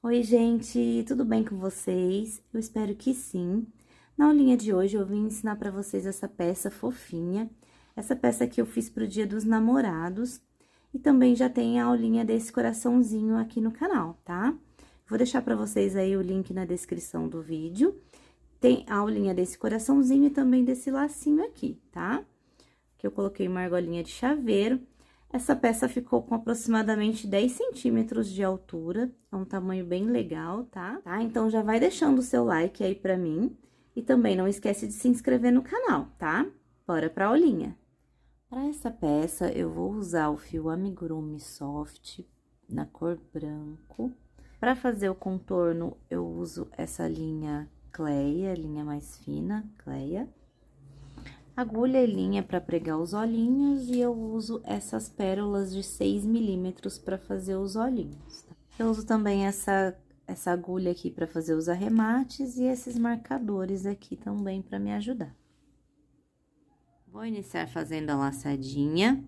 Oi, gente, tudo bem com vocês? Eu espero que sim. Na aulinha de hoje, eu vim ensinar pra vocês essa peça fofinha. Essa peça aqui eu fiz pro Dia dos Namorados. E também já tem a aulinha desse coraçãozinho aqui no canal, tá? Vou deixar pra vocês aí o link na descrição do vídeo. Tem a aulinha desse coraçãozinho e também desse lacinho aqui, tá? Que eu coloquei uma argolinha de chaveiro. Essa peça ficou com aproximadamente 10 centímetros de altura, é um tamanho bem legal, tá? Então, já vai deixando o seu like aí pra mim. E também não esquece de se inscrever no canal, tá? Bora pra aulinha. Para essa peça, eu vou usar o fio Amigurumi Soft, na cor branco. Para fazer o contorno, eu uso essa linha Cleia, linha mais fina, Cleia. Agulha e linha para pregar os olhinhos e eu uso essas pérolas de 6 milímetros para fazer os olhinhos. Tá? Eu uso também essa agulha aqui para fazer os arremates e esses marcadores aqui também para me ajudar. Vou iniciar fazendo a laçadinha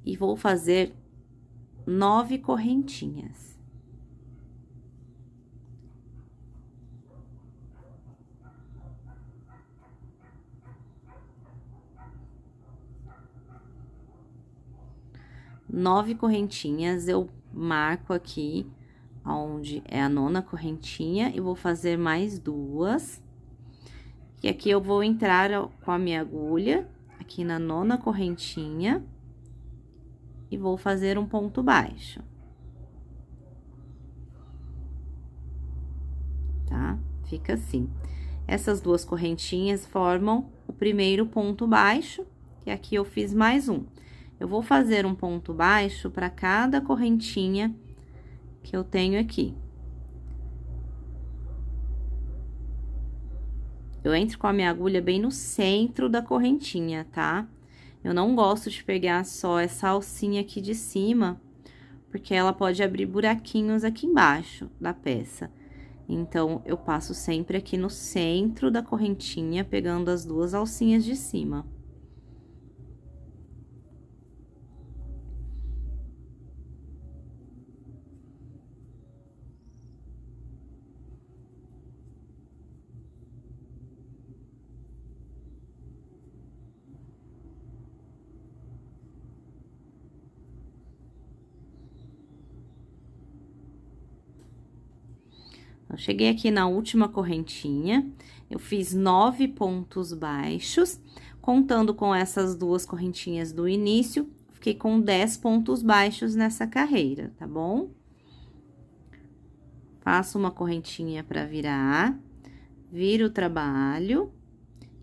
e vou fazer 9 correntinhas. Nove correntinhas, eu marco aqui onde é a 9ª correntinha e vou fazer mais 2. E aqui eu vou entrar com a minha agulha aqui na 9ª correntinha e vou fazer um ponto baixo. Tá? Fica assim. Essas 2 correntinhas formam o primeiro ponto baixo, e aqui eu fiz mais um. Eu vou fazer um ponto baixo para cada correntinha que eu tenho aqui. Eu entro com a minha agulha bem no centro da correntinha, tá? Eu não gosto de pegar só essa alcinha aqui de cima, porque ela pode abrir buraquinhos aqui embaixo da peça. Então, eu passo sempre aqui no centro da correntinha, pegando as 2 alcinhas de cima. Eu cheguei aqui na última correntinha, eu fiz 9 pontos baixos, contando com essas 2 correntinhas do início, fiquei com 10 pontos baixos nessa carreira, tá bom? Faço uma correntinha para virar, viro o trabalho,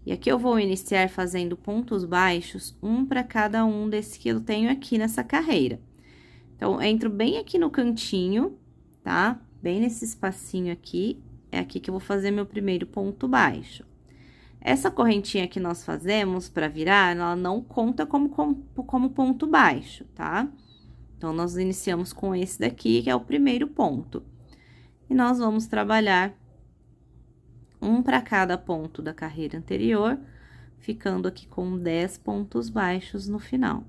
e aqui eu vou iniciar fazendo pontos baixos, um para cada um desse que eu tenho aqui nessa carreira. Então, entro bem aqui no cantinho, tá? Bem nesse espacinho aqui, é aqui que eu vou fazer meu primeiro ponto baixo. Essa correntinha que nós fazemos para virar, ela não conta como ponto baixo, tá? Então, nós iniciamos com esse daqui, que é o primeiro ponto. E nós vamos trabalhar um para cada ponto da carreira anterior, ficando aqui com 10 pontos baixos no final.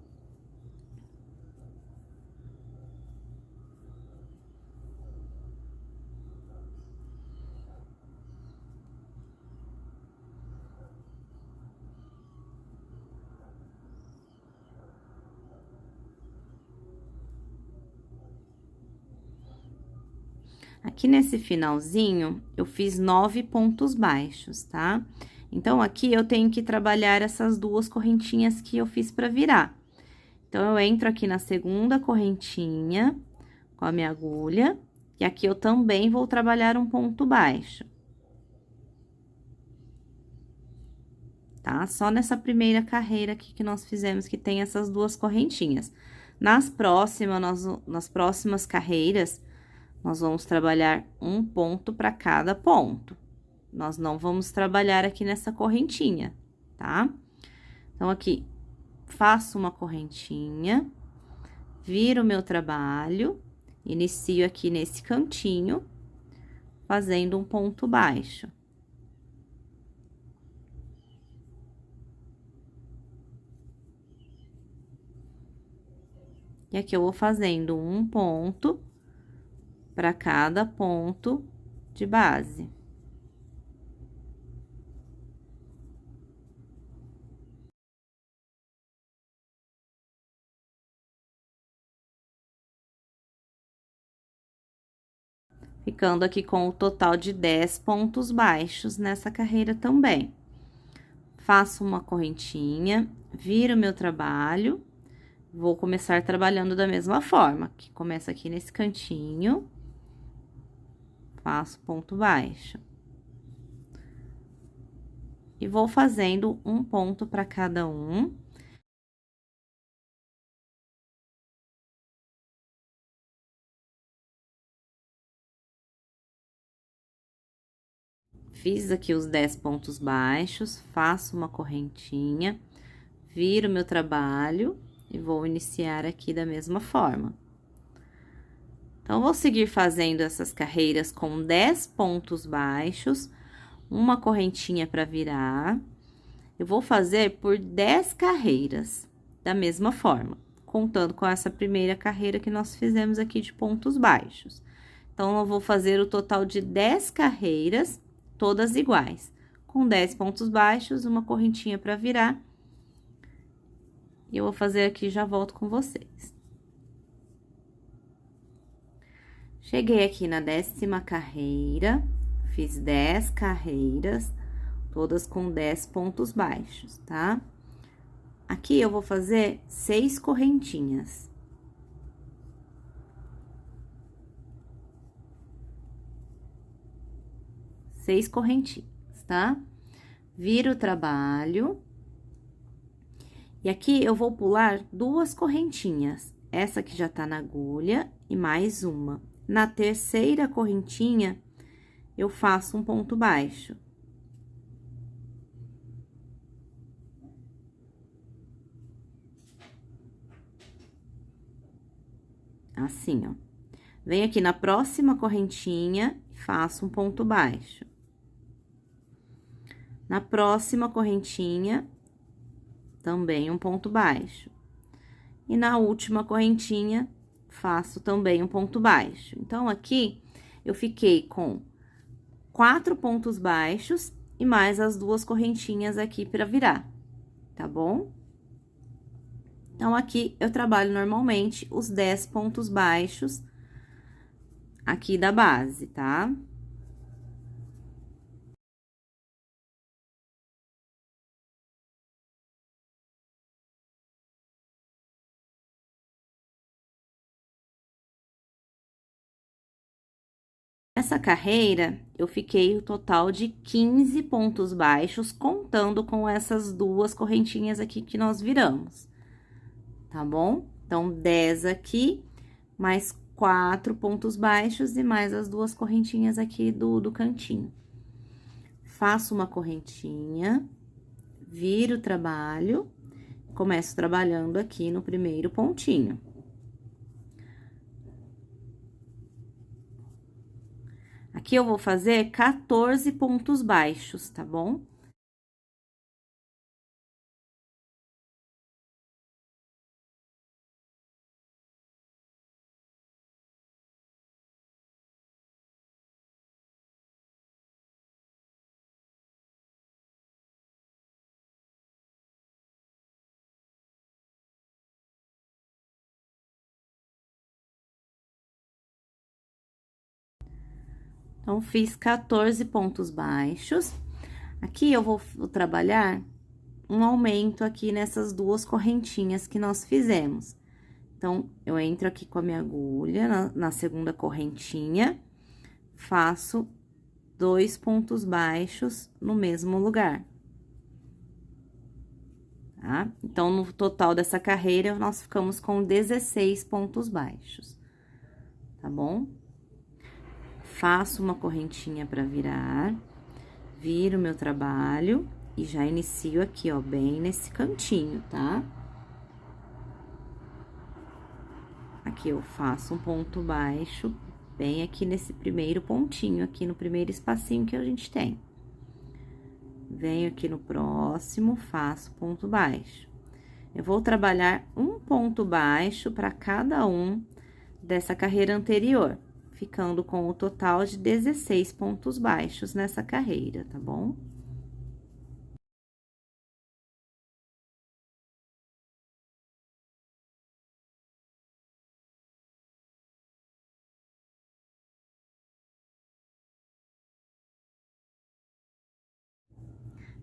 Aqui nesse finalzinho, eu fiz 9 pontos baixos, tá? Então, aqui eu tenho que trabalhar essas 2 correntinhas que eu fiz pra virar. Então, eu entro aqui na 2ª correntinha com a minha agulha, e aqui eu também vou trabalhar um ponto baixo. Tá? Só nessa primeira carreira aqui que nós fizemos, que tem essas 2 correntinhas. Nas próximas carreiras, nós vamos trabalhar um ponto para cada ponto. Nós não vamos trabalhar aqui nessa correntinha, tá? Então, aqui, faço uma correntinha, viro o meu trabalho, inicio aqui nesse cantinho, fazendo um ponto baixo. E aqui eu vou fazendo um ponto para cada ponto de base. Ficando aqui com o total de 10 pontos baixos nessa carreira também. Faço uma correntinha, viro meu trabalho, vou começar trabalhando da mesma forma, que começa aqui nesse cantinho, faço ponto baixo. E vou fazendo um ponto para cada um. Fiz aqui os 10 pontos baixos, faço uma correntinha, viro meu trabalho e vou iniciar aqui da mesma forma. Então, vou seguir fazendo essas carreiras com 10 pontos baixos, uma correntinha para virar. Eu vou fazer por 10 carreiras, da mesma forma, contando com essa primeira carreira que nós fizemos aqui de pontos baixos. Então, eu vou fazer o total de 10 carreiras, todas iguais, com 10 pontos baixos, uma correntinha para virar. E eu vou fazer aqui, já volto com vocês. Cheguei aqui na 10ª carreira, fiz 10 carreiras, todas com 10 pontos baixos, tá? Aqui eu vou fazer 6 correntinhas. Seis correntinhas, tá? Viro o trabalho. E aqui eu vou pular 2 correntinhas. Essa que já tá na agulha e mais uma. Na terceira correntinha, eu faço um ponto baixo. Assim, ó. Venho aqui na próxima correntinha, faço um ponto baixo. Na próxima correntinha, também um ponto baixo. E na última correntinha, faço também um ponto baixo. Então, aqui, eu fiquei com 4 pontos baixos e mais as 2 correntinhas aqui para virar, tá bom? Então, aqui, eu trabalho normalmente os 10 pontos baixos aqui da base, tá? Essa carreira, eu fiquei o total de 15 pontos baixos, contando com essas 2 correntinhas aqui que nós viramos, tá bom? Então, 10 aqui, mais 4 pontos baixos e mais as 2 correntinhas aqui do cantinho. Faço uma correntinha, viro o trabalho, começo trabalhando aqui no primeiro pontinho. Aqui eu vou fazer 14 pontos baixos, tá bom? Então, fiz 14 pontos baixos. Aqui, eu vou trabalhar um aumento aqui nessas 2 correntinhas que nós fizemos. Então, eu entro aqui com a minha agulha na segunda correntinha, faço 2 pontos baixos no mesmo lugar. Tá? Então, no total dessa carreira, nós ficamos com 16 pontos baixos, tá bom? Faço uma correntinha para virar, viro meu trabalho e já inicio aqui, ó, bem nesse cantinho, tá? Aqui eu faço um ponto baixo, bem aqui nesse primeiro pontinho, aqui no primeiro espacinho que a gente tem. Venho aqui no próximo, faço ponto baixo. Eu vou trabalhar um ponto baixo para cada um dessa carreira anterior. ficando com o total de 16 pontos baixos nessa carreira, tá bom?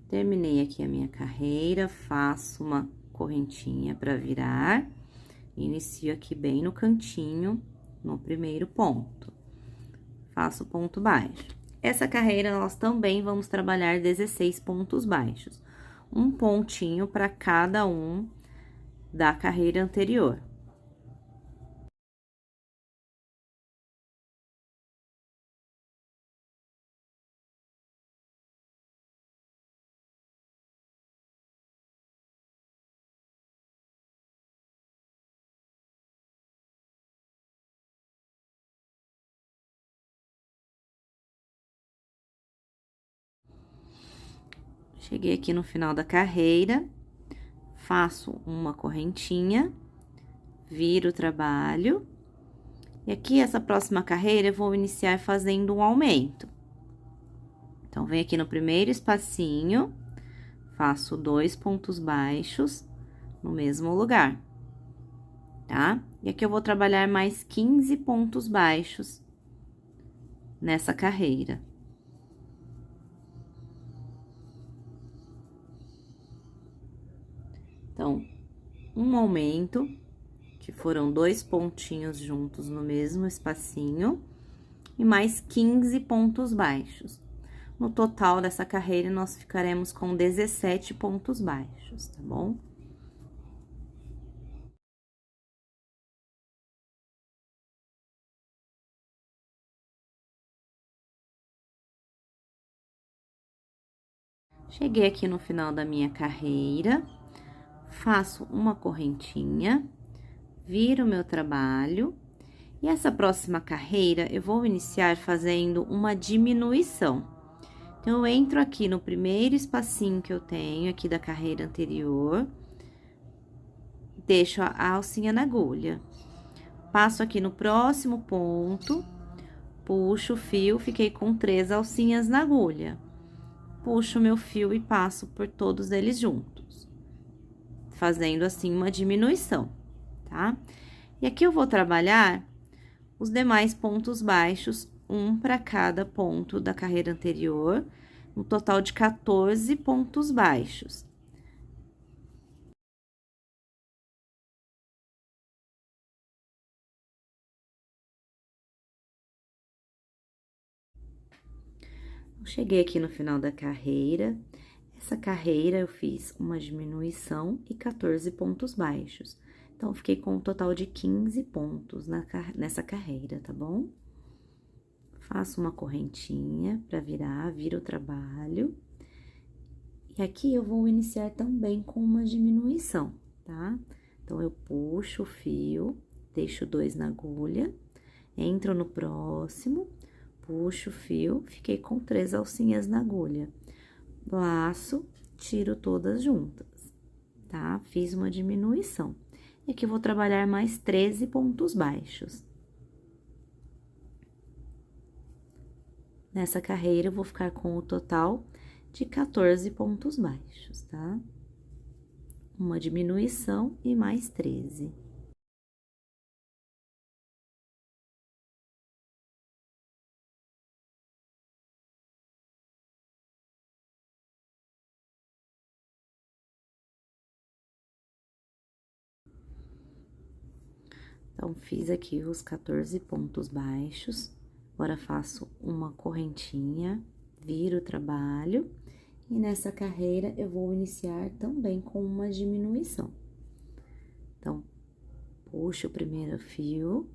Terminei aqui a minha carreira, faço uma correntinha para virar, inicio aqui bem no cantinho, no primeiro ponto. Faço ponto baixo. Essa carreira, nós também vamos trabalhar 16 pontos baixos. Um pontinho para cada um da carreira anterior. Cheguei aqui no final da carreira, faço uma correntinha, viro o trabalho. E aqui, essa próxima carreira, eu vou iniciar fazendo um aumento. Então, venho aqui no primeiro espacinho, faço 2 pontos baixos no mesmo lugar, tá? E aqui eu vou trabalhar mais 15 pontos baixos nessa carreira. Então, um aumento, que foram 2 pontinhos juntos no mesmo espacinho, e mais 15 pontos baixos. No total dessa carreira, nós ficaremos com 17 pontos baixos, tá bom? Cheguei aqui no final da minha carreira, faço uma correntinha, viro o meu trabalho, e essa próxima carreira eu vou iniciar fazendo uma diminuição. Então, eu entro aqui no primeiro espacinho que eu tenho aqui da carreira anterior, deixo a alcinha na agulha, passo aqui no próximo ponto, puxo o fio, fiquei com 3 alcinhas na agulha. Puxo o meu fio e passo por todos eles juntos, fazendo assim uma diminuição, tá? E aqui eu vou trabalhar os demais pontos baixos, um para cada ponto da carreira anterior, um total de 14 pontos baixos. Eu cheguei aqui no final da carreira. Essa carreira eu fiz uma diminuição e 14 pontos baixos. Então, eu fiquei com um total de 15 pontos nessa carreira, tá bom? Faço uma correntinha para virar, viro o trabalho. E aqui eu vou iniciar também com uma diminuição, tá? Então, eu puxo o fio, deixo 2 na agulha, entro no próximo, puxo o fio, fiquei com 3 alcinhas na agulha. Laço, tiro todas juntas, tá? Fiz uma diminuição. E aqui eu vou trabalhar mais 13 pontos baixos. Nessa carreira, eu vou ficar com o total de 14 pontos baixos, tá? Uma diminuição e mais 13. Então, fiz aqui os 14 pontos baixos. Agora, faço uma correntinha, viro o trabalho. E nessa carreira, eu vou iniciar também com uma diminuição. Então, puxo o primeiro fio,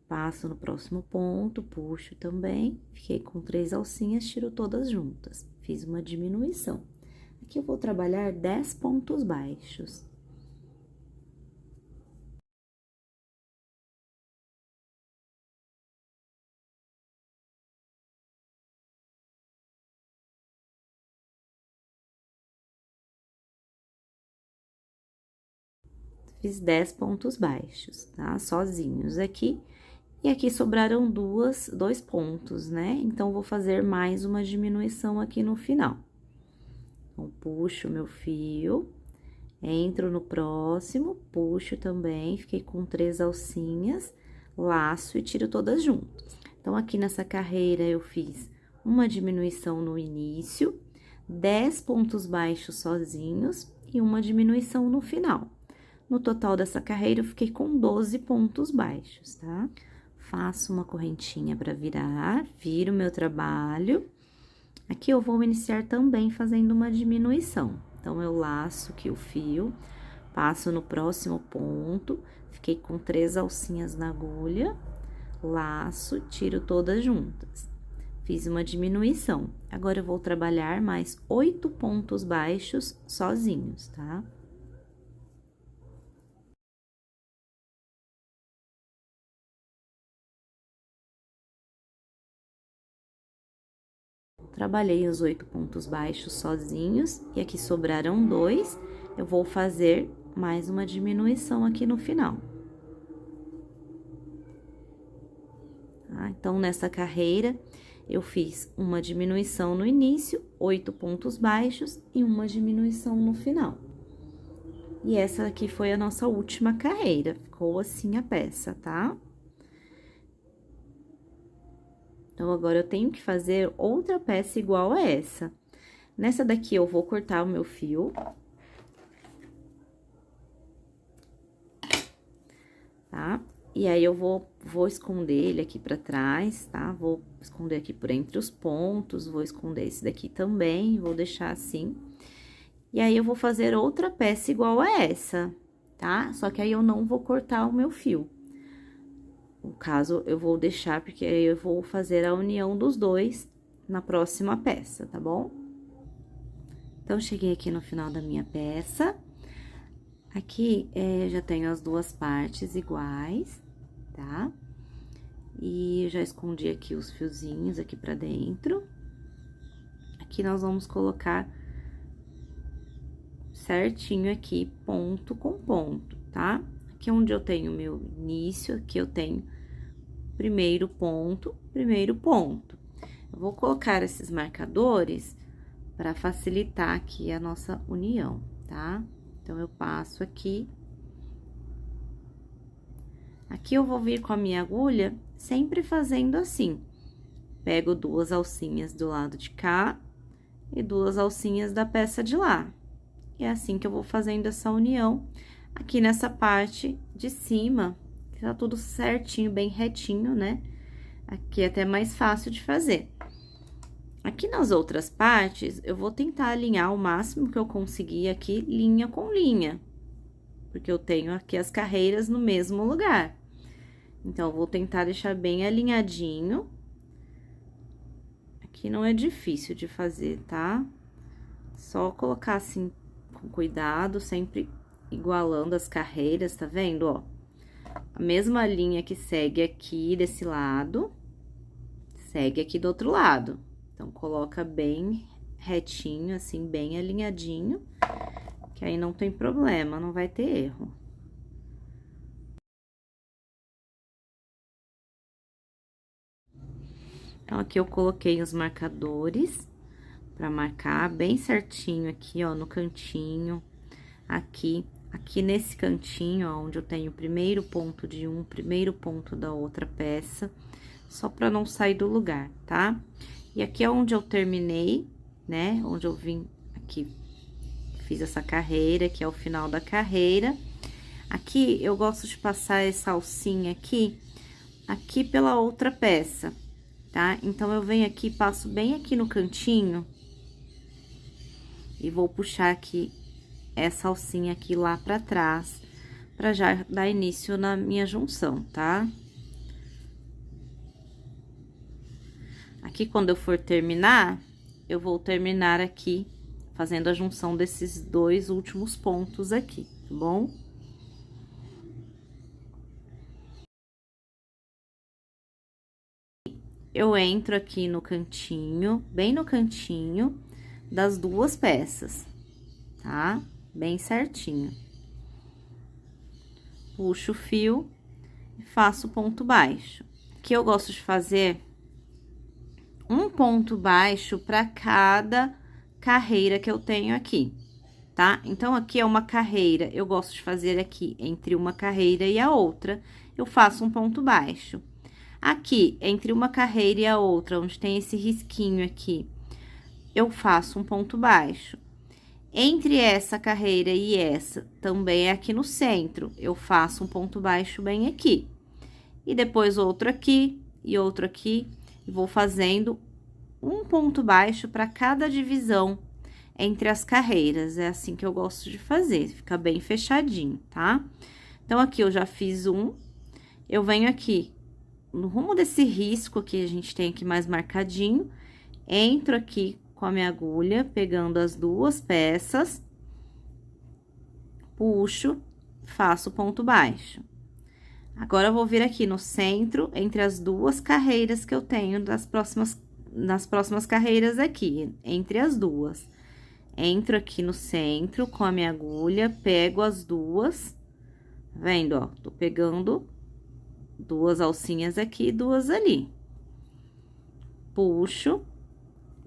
passo no próximo ponto, puxo também, fiquei com 3 alcinhas, tiro todas juntas. Fiz uma diminuição. Aqui eu vou trabalhar 10 pontos baixos. Fiz 10 pontos baixos, tá? Sozinhos aqui. E aqui sobraram dois pontos, né? Então, vou fazer mais uma diminuição aqui no final. Então, puxo o meu fio, entro no próximo, puxo também, fiquei com 3 alcinhas, laço e tiro todas juntas. Então, aqui nessa carreira, eu fiz uma diminuição no início, 10 pontos baixos sozinhos e uma diminuição no final. No total dessa carreira, eu fiquei com 12 pontos baixos, tá? Faço uma correntinha para virar, viro o meu trabalho. Aqui eu vou iniciar também fazendo uma diminuição. Então, eu laço aqui o fio, passo no próximo ponto, fiquei com 3 alcinhas na agulha, laço, tiro todas juntas. Fiz uma diminuição. Agora, eu vou trabalhar mais 8 pontos baixos sozinhos, tá? Trabalhei os 8 pontos baixos sozinhos, e aqui sobraram 2, eu vou fazer mais uma diminuição aqui no final. Tá? Então, nessa carreira, eu fiz uma diminuição no início, 8 pontos baixos e uma diminuição no final. E essa aqui foi a nossa última carreira, ficou assim a peça, tá? Então, agora, eu tenho que fazer outra peça igual a essa. Nessa daqui, eu vou cortar o meu fio. Tá? E aí, eu vou esconder ele aqui pra trás, tá? Vou esconder aqui por entre os pontos, vou esconder esse daqui também, vou deixar assim. E aí, eu vou fazer outra peça igual a essa, tá? Só que aí, eu não vou cortar o meu fio. No caso, eu vou deixar, porque aí eu vou fazer a união dos dois na próxima peça, tá bom? Então, cheguei aqui no final da minha peça. Aqui, já tenho as duas partes iguais, tá? E eu já escondi aqui os fiozinhos aqui pra dentro. Aqui, nós vamos colocar certinho aqui, ponto com ponto, tá? Aqui onde eu tenho meu início, aqui eu tenho primeiro ponto, primeiro ponto. Eu vou colocar esses marcadores para facilitar aqui a nossa união, tá? Então, eu passo aqui. Aqui, eu vou vir com a minha agulha, sempre fazendo assim. Pego 2 alcinhas do lado de cá e 2 alcinhas da peça de lá. E é assim que eu vou fazendo essa união aqui nessa parte de cima, que tá tudo certinho, bem retinho, né? Aqui é até mais fácil de fazer. Aqui nas outras partes, eu vou tentar alinhar o máximo que eu conseguir aqui, linha com linha. Porque eu tenho aqui as carreiras no mesmo lugar. Então, eu vou tentar deixar bem alinhadinho. Aqui não é difícil de fazer, tá? Só colocar assim, com cuidado, sempre igualando as carreiras, tá vendo, ó? A mesma linha que segue aqui desse lado, segue aqui do outro lado. Então, coloca bem retinho, assim, bem alinhadinho, que aí não tem problema, não vai ter erro. Então, aqui eu coloquei os marcadores pra marcar bem certinho aqui, ó, no cantinho, aqui nesse cantinho, ó, onde eu tenho o primeiro ponto de um, primeiro ponto da outra peça, só pra não sair do lugar, tá? E aqui é onde eu terminei, né? Onde eu vim aqui, fiz essa carreira, que é o final da carreira. Aqui, eu gosto de passar essa alcinha aqui pela outra peça, tá? Então, eu venho aqui, passo bem aqui no cantinho e vou puxar aqui essa alcinha aqui lá pra trás, pra já dar início na minha junção, tá? Aqui, quando eu for terminar, eu vou terminar aqui, fazendo a junção desses 2 últimos pontos aqui, tá bom? Eu entro aqui no cantinho, bem no cantinho das 2 peças, tá? Bem certinho. Puxo o fio e faço ponto baixo. aqui eu gosto de fazer um ponto baixo para cada carreira que eu tenho aqui, tá? Então, aqui é uma carreira, eu gosto de fazer aqui entre uma carreira e a outra, eu faço um ponto baixo. Aqui, entre uma carreira e a outra, onde tem esse risquinho aqui, eu faço um ponto baixo. Entre essa carreira e essa, também é aqui no centro, eu faço um ponto baixo bem aqui. E depois outro aqui e outro aqui, e vou fazendo um ponto baixo para cada divisão entre as carreiras. É assim que eu gosto de fazer, fica bem fechadinho, tá? Então, aqui eu já fiz um, eu venho aqui no rumo desse risco que a gente tem aqui mais marcadinho, entro aqui com a minha agulha, pegando as duas peças, puxo, faço ponto baixo. Agora, eu vou vir aqui no centro, entre as duas carreiras que eu tenho nas próximas carreiras aqui, entre as duas. Entro aqui no centro com a minha agulha, pego as duas, vendo, ó, tô pegando duas alcinhas aqui, duas ali. Puxo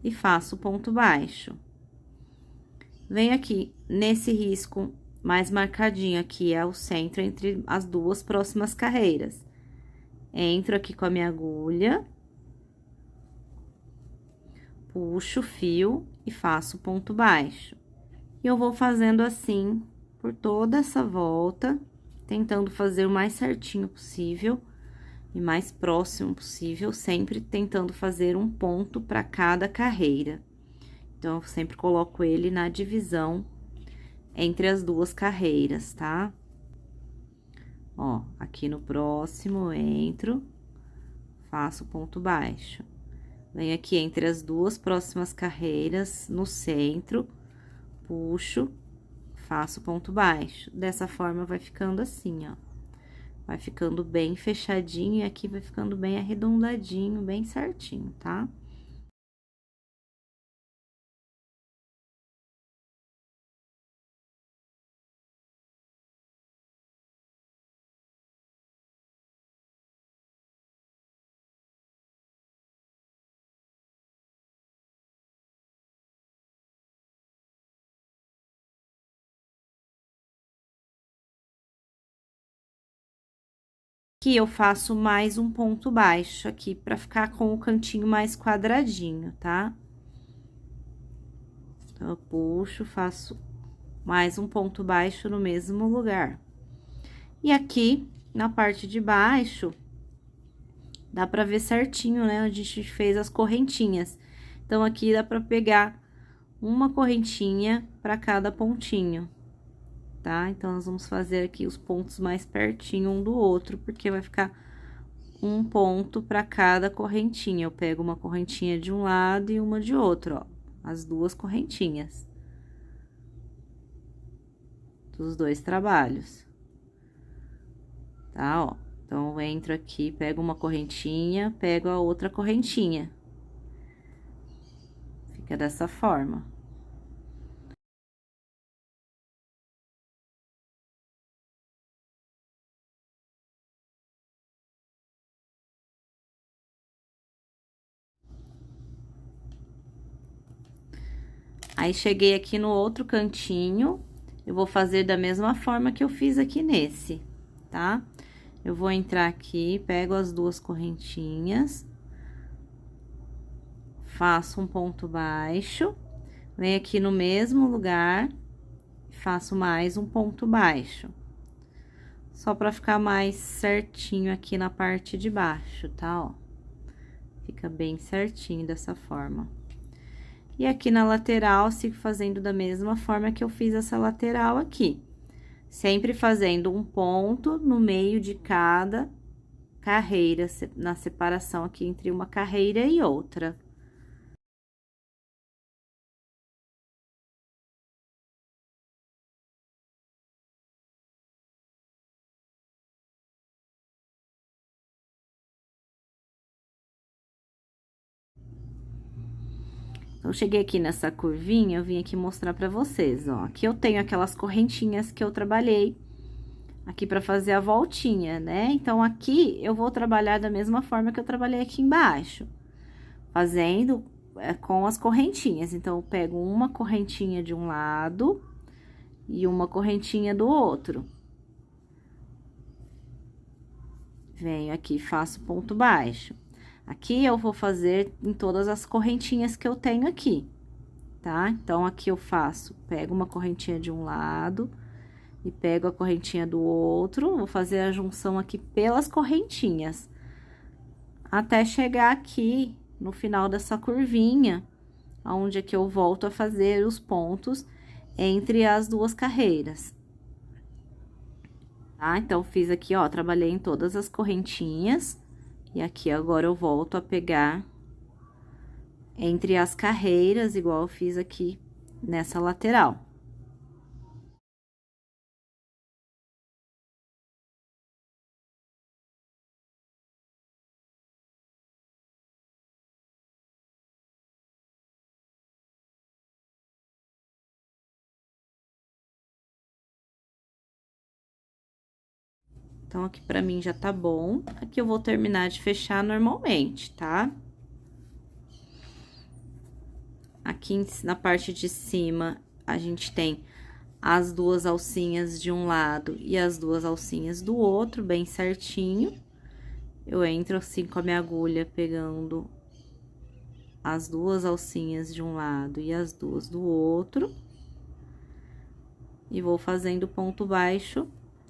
e faço ponto baixo. Venho aqui nesse risco mais marcadinho aqui, é o centro entre as duas próximas carreiras. Entro aqui com a minha agulha, puxo o fio e faço ponto baixo. E eu vou fazendo assim por toda essa volta, tentando fazer o mais certinho possível e mais próximo possível, sempre tentando fazer um ponto para cada carreira. Então, eu sempre coloco ele na divisão entre as duas carreiras, tá? Ó, aqui no próximo, entro, faço ponto baixo. Venho aqui entre as duas próximas carreiras, no centro, puxo, faço ponto baixo. Dessa forma, vai ficando assim, ó. Vai ficando bem fechadinho e aqui vai ficando bem arredondadinho, bem certinho, tá? Aqui eu faço mais um ponto baixo aqui, pra ficar com o cantinho mais quadradinho, tá? Então, eu puxo, faço mais um ponto baixo no mesmo lugar. E aqui, na parte de baixo, dá pra ver certinho, né, onde a gente fez as correntinhas. Então, aqui dá pra pegar uma correntinha pra cada pontinho, tá? Então, nós vamos fazer aqui os pontos mais pertinho um do outro, porque vai ficar um ponto para cada correntinha. Eu pego uma correntinha de um lado e uma de outro, ó, as duas correntinhas dos dois trabalhos, tá? Ó, então, eu entro aqui, pego uma correntinha, pego a outra correntinha. Fica dessa forma. Aí, cheguei aqui no outro cantinho, eu vou fazer da mesma forma que eu fiz aqui nesse, tá? Eu vou entrar aqui, pego as duas correntinhas, faço um ponto baixo, venho aqui no mesmo lugar, faço mais um ponto baixo. Só pra ficar mais certinho aqui na parte de baixo, tá? Ó, fica bem certinho dessa forma. E aqui na lateral, sigo fazendo da mesma forma que eu fiz essa lateral aqui. Sempre fazendo um ponto no meio de cada carreira, na separação aqui entre uma carreira e outra. Então, cheguei aqui nessa curvinha, eu vim aqui mostrar pra vocês, ó. Aqui eu tenho aquelas correntinhas que eu trabalhei aqui pra fazer a voltinha, né? Então, aqui eu vou trabalhar da mesma forma que eu trabalhei aqui embaixo, fazendo com as correntinhas. Então, eu pego uma correntinha de um lado e uma correntinha do outro. Venho aqui, faço ponto baixo. Aqui eu vou fazer em todas as correntinhas que eu tenho aqui, tá? Então, aqui eu faço, pego uma correntinha de um lado e pego a correntinha do outro, vou fazer a junção aqui pelas correntinhas, até chegar aqui no final dessa curvinha, onde é que eu volto a fazer os pontos entre as duas carreiras. Tá? Então, fiz aqui, ó, trabalhei em todas as correntinhas, e aqui agora eu volto a pegar entre as carreiras, igual eu fiz aqui nessa lateral. Então, aqui pra mim já tá bom. Aqui eu vou terminar de fechar normalmente, tá? Aqui na parte de cima, a gente tem as duas alcinhas de um lado e as duas alcinhas do outro, bem certinho. Eu entro assim com a minha agulha, pegando as duas alcinhas de um lado e as duas do outro. E vou fazendo ponto baixo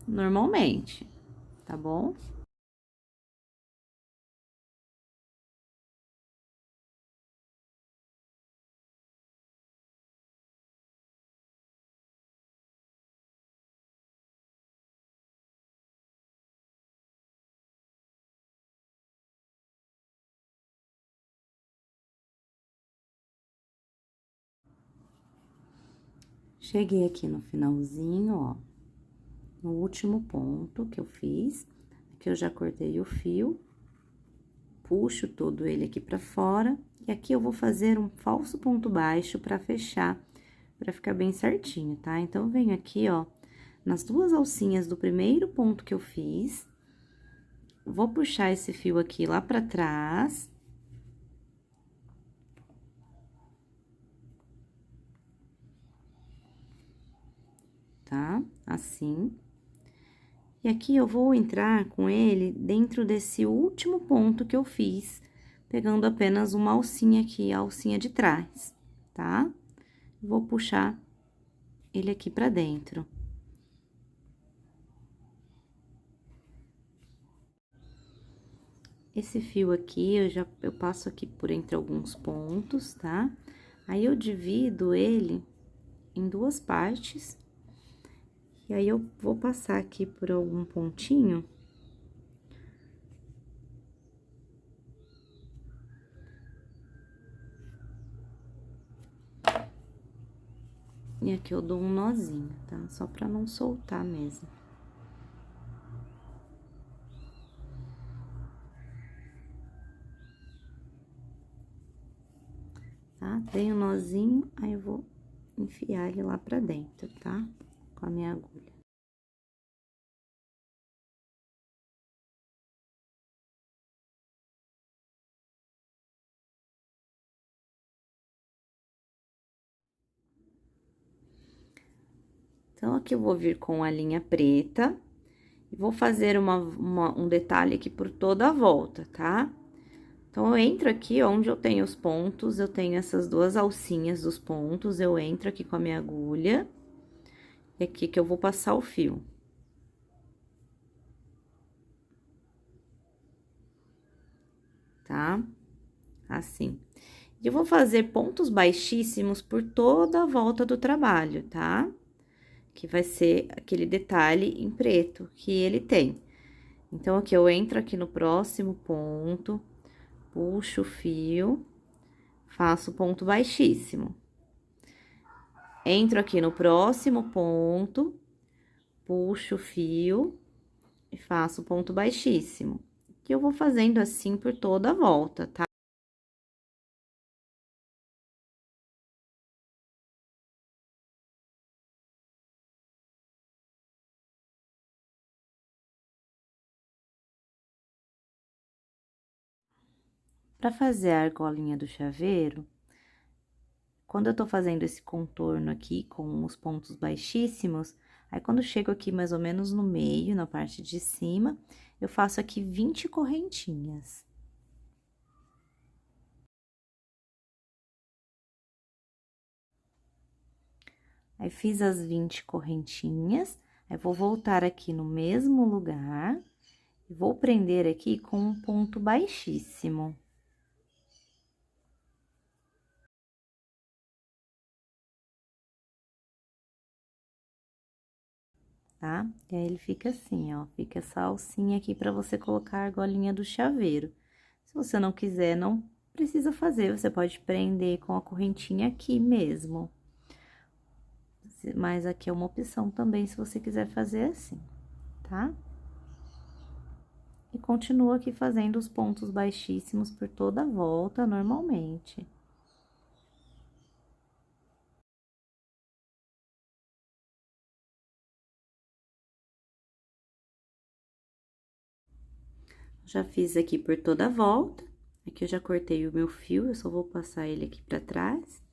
normalmente, tá bom? Cheguei aqui no finalzinho, ó, no último ponto que eu fiz, aqui eu já cortei o fio, puxo todo ele aqui pra fora, e aqui eu vou fazer um falso ponto baixo pra fechar, pra ficar bem certinho, tá? Então, eu venho aqui, ó, nas duas alcinhas do primeiro ponto que eu fiz, vou puxar esse fio aqui lá pra trás. Tá? Assim. E aqui eu vou entrar com ele dentro desse último ponto que eu fiz, pegando apenas uma alcinha aqui, a alcinha de trás, tá? Vou puxar ele aqui pra dentro. Esse fio aqui, eu passo aqui por entre alguns pontos, tá? Aí, eu divido ele em duas partes, e aí, eu vou passar aqui por algum pontinho. E aqui eu dou um nozinho, tá? Só pra não soltar mesmo. Tá? Dei um nozinho, aí eu vou enfiar ele lá pra dentro, tá? Com a minha agulha. Então, aqui eu vou vir com a linha preta e vou fazer um detalhe aqui por toda a volta, tá? Então, eu entro aqui onde eu tenho os pontos, eu tenho essas duas alcinhas dos pontos, eu entro aqui com a minha agulha, e aqui que eu vou passar o fio. Tá? Assim. E eu vou fazer pontos baixíssimos por toda a volta do trabalho, tá? Que vai ser aquele detalhe em preto que ele tem. Então, aqui eu entro aqui no próximo ponto, puxo o fio, faço ponto baixíssimo. Entro aqui no próximo ponto, puxo o fio e faço ponto baixíssimo. Que eu vou fazendo assim por toda a volta, tá? Para fazer a argolinha do chaveiro, quando eu tô fazendo esse contorno aqui com os pontos baixíssimos, aí quando eu chego aqui mais ou menos no meio, na parte de cima, eu faço aqui 20 correntinhas. Aí, fiz as 20 correntinhas, aí vou voltar aqui no mesmo lugar, e vou prender aqui com um ponto baixíssimo. Tá? E aí, ele fica assim, ó, fica essa alcinha aqui pra você colocar a argolinha do chaveiro. Se você não quiser, não precisa fazer, você pode prender com a correntinha aqui mesmo. Mas aqui é uma opção também, se você quiser fazer assim, tá? E continua aqui fazendo os pontos baixíssimos por toda a volta, normalmente. Já fiz aqui por toda a volta. Aqui eu já cortei o meu fio, eu só vou passar ele aqui pra trás.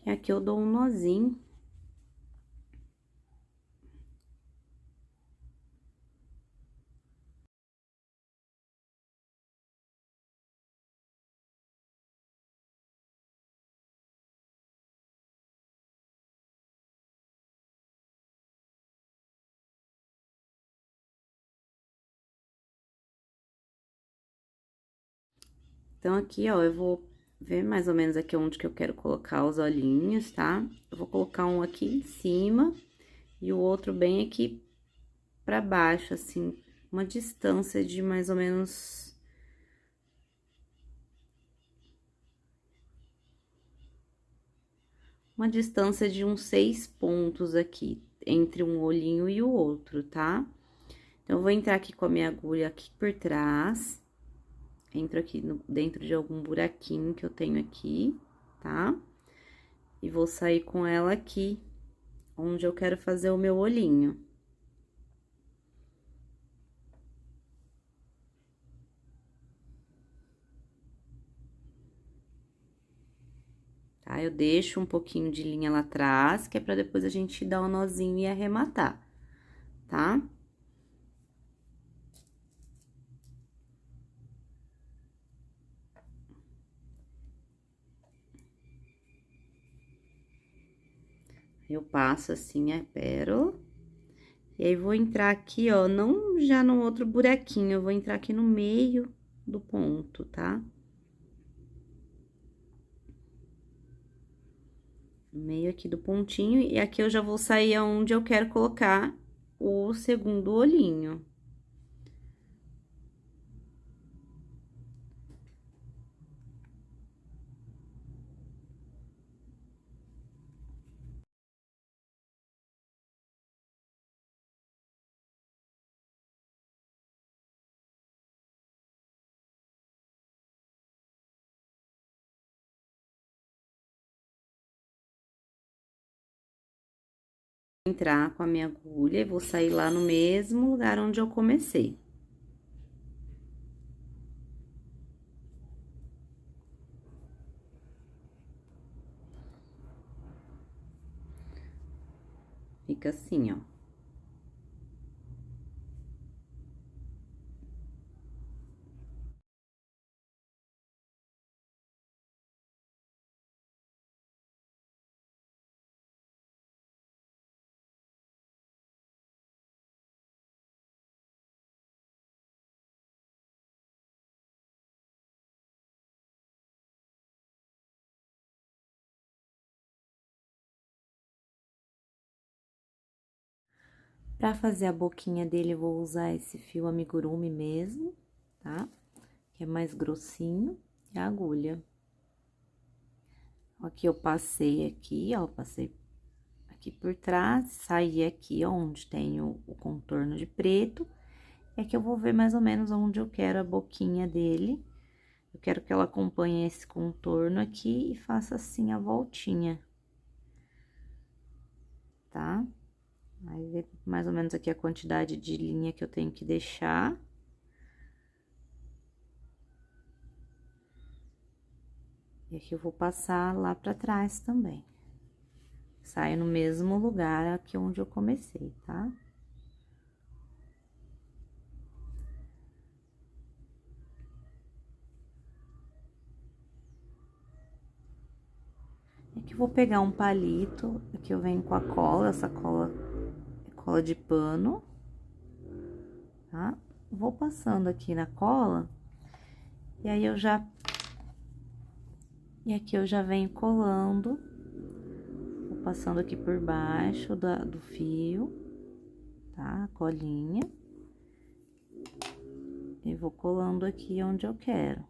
E aqui eu dou um nozinho. Então, aqui, ó, eu vou ver mais ou menos aqui onde que eu quero colocar os olhinhos, tá? Eu vou colocar um aqui em cima e o outro bem aqui pra baixo, assim, uma distância de mais ou menos... Uma distância de uns 6 pontos aqui, entre um olhinho e o outro, tá? Então, eu vou entrar aqui com a minha agulha aqui por trás. Entro aqui dentro de algum buraquinho que eu tenho aqui, tá? E vou sair com ela aqui, onde eu quero fazer o meu olhinho. Tá? Eu deixo um pouquinho de linha lá atrás, que é pra depois a gente dar um nozinho e arrematar, tá? Eu passo assim a pérola. E aí, vou entrar aqui, ó, não já no outro buraquinho, eu vou entrar aqui no meio do ponto, tá? No meio aqui do pontinho, e aqui eu já vou sair aonde eu quero colocar o segundo olhinho. Entrar com a minha agulha e vou sair lá no mesmo lugar onde eu comecei. Fica assim, ó. Pra fazer a boquinha dele, eu vou usar esse fio amigurumi mesmo, tá? Que é mais grossinho, e a agulha. Aqui eu passei aqui, ó, passei aqui por trás, saí aqui onde tem o contorno de preto. É que eu vou ver mais ou menos onde eu quero a boquinha dele. Eu quero que ela acompanhe esse contorno aqui e faça assim a voltinha, tá? Aí, ver mais ou menos aqui a quantidade de linha que eu tenho que deixar. aqui eu vou passar lá pra trás também. Saio no mesmo lugar aqui onde eu comecei, tá? Aqui eu vou pegar um palito, aqui eu venho com a cola, essa cola é cola de pano, tá? Vou passando aqui na cola, e aí e aqui eu já venho colando, vou passando aqui por baixo do fio, tá? A colinha. E vou colando aqui onde eu quero.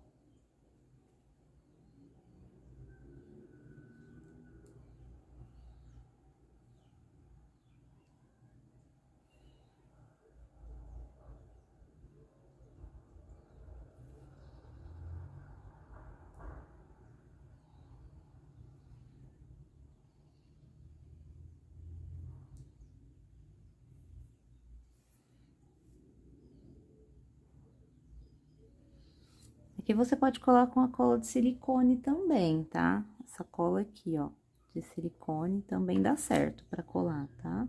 Aqui você pode colar com a cola de silicone também, tá? Essa cola aqui, ó, de silicone também dá certo pra colar, tá?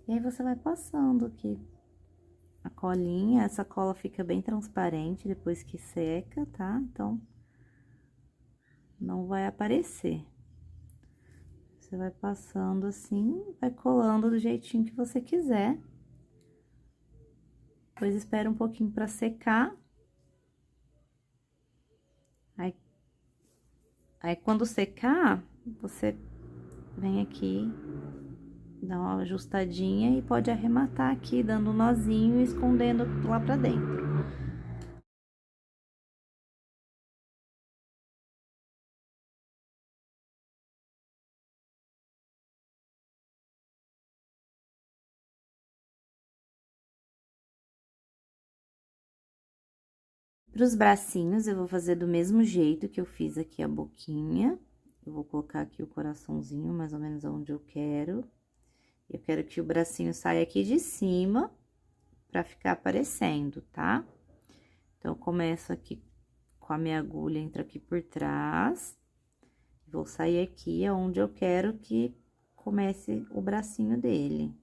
E aí, você vai passando aqui a colinha, essa cola fica bem transparente depois que seca, tá? Então, não vai aparecer. Você vai passando assim, vai colando do jeitinho que você quiser. Depois espera um pouquinho pra secar. Aí, quando secar, você vem aqui, dá uma ajustadinha e pode arrematar aqui, dando um nozinho e escondendo lá pra dentro. Para os bracinhos, eu vou fazer do mesmo jeito que eu fiz aqui a boquinha. Eu vou colocar aqui o coraçãozinho, mais ou menos onde eu quero. Eu quero que o bracinho saia aqui de cima, pra ficar aparecendo, tá? Então, eu começo aqui com a minha agulha, entro aqui por trás. Vou sair aqui onde eu quero que comece o bracinho dele.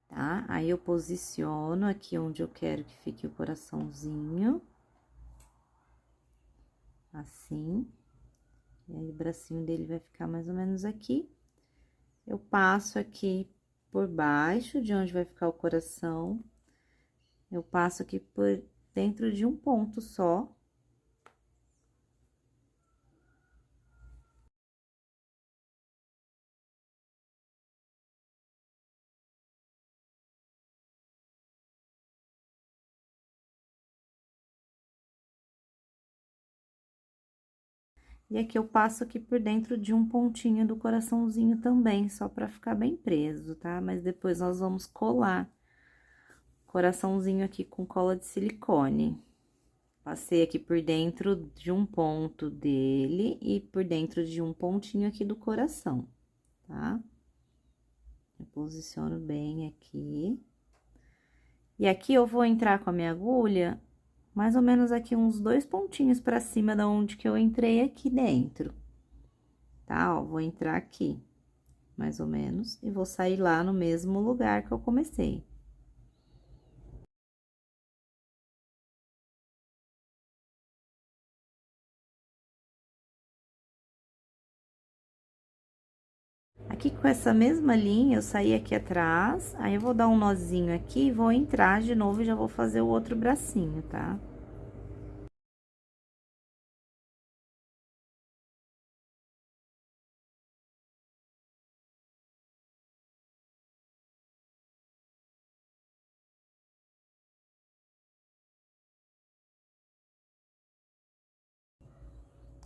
Tá? Aí, eu posiciono aqui onde eu quero que fique o coraçãozinho. Assim. E aí, o bracinho dele vai ficar mais ou menos aqui. Eu passo aqui por baixo de onde vai ficar o coração. Eu passo aqui por dentro de um ponto só. E aqui eu passo aqui por dentro de um pontinho do coraçãozinho também, só pra ficar bem preso, tá? Mas depois nós vamos colar coraçãozinho aqui com cola de silicone. Passei aqui por dentro de um ponto dele e por dentro de um pontinho aqui do coração, tá? Eu posiciono bem aqui. E aqui eu vou entrar com a minha agulha, mais ou menos aqui uns 2 pontinhos pra cima da onde que eu entrei aqui dentro. Tá? Ó, vou entrar aqui, mais ou menos, e vou sair lá no mesmo lugar que eu comecei. Aqui com essa mesma linha, eu saí aqui atrás, aí eu vou dar um nozinho aqui, vou entrar de novo e já vou fazer o outro bracinho, tá?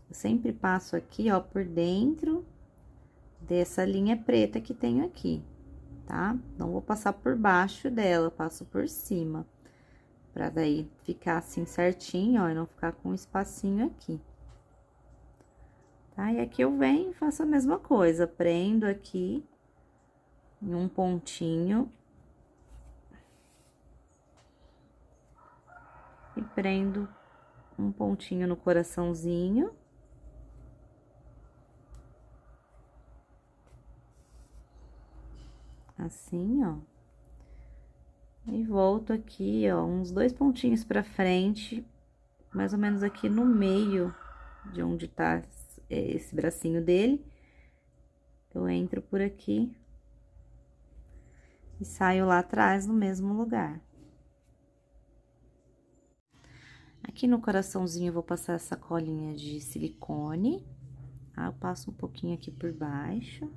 Eu sempre passo aqui, ó, por dentro dessa linha preta que tenho aqui, tá? Não vou passar por baixo dela, eu passo por cima. Pra daí ficar assim certinho, ó, e não ficar com um espacinho aqui. tá? E aqui eu venho e faço a mesma coisa, prendo aqui em um pontinho. E prendo um pontinho no coraçãozinho. Assim, ó. E volto aqui, ó, uns 2 pontinhos pra frente, mais ou menos aqui no meio de onde tá esse bracinho dele. Eu entro por aqui e saio lá atrás no mesmo lugar. Aqui no coraçãozinho eu vou passar essa colinha de silicone, tá? Eu passo um pouquinho aqui por baixo.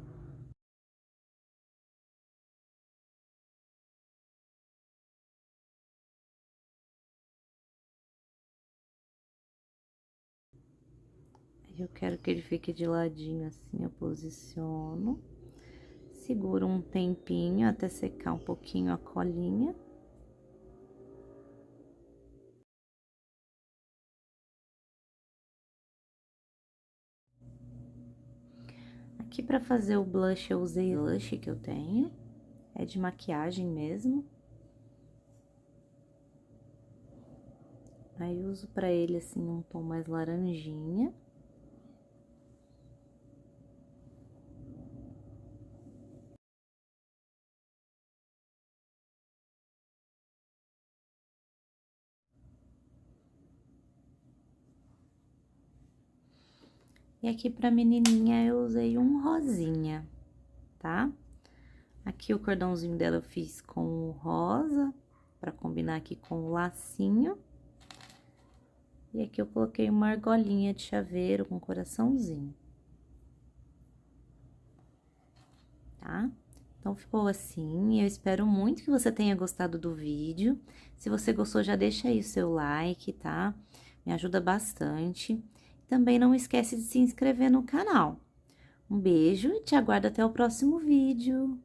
Eu quero que ele fique de ladinho assim, eu posiciono. Seguro um tempinho até secar um pouquinho a colinha. Aqui pra fazer o blush eu usei o blush que eu tenho, é de maquiagem mesmo. Aí uso pra ele assim um tom mais laranjinha. E aqui pra menininha eu usei um rosinha, tá? Aqui o cordãozinho dela eu fiz com o rosa, pra combinar aqui com o lacinho. E aqui eu coloquei uma argolinha de chaveiro com coraçãozinho. Tá? Então, ficou assim, eu espero muito que você tenha gostado do vídeo. Se você gostou, já deixa aí o seu like, tá? Me ajuda bastante. Também não esquece de se inscrever no canal. Um beijo e te aguardo até o próximo vídeo.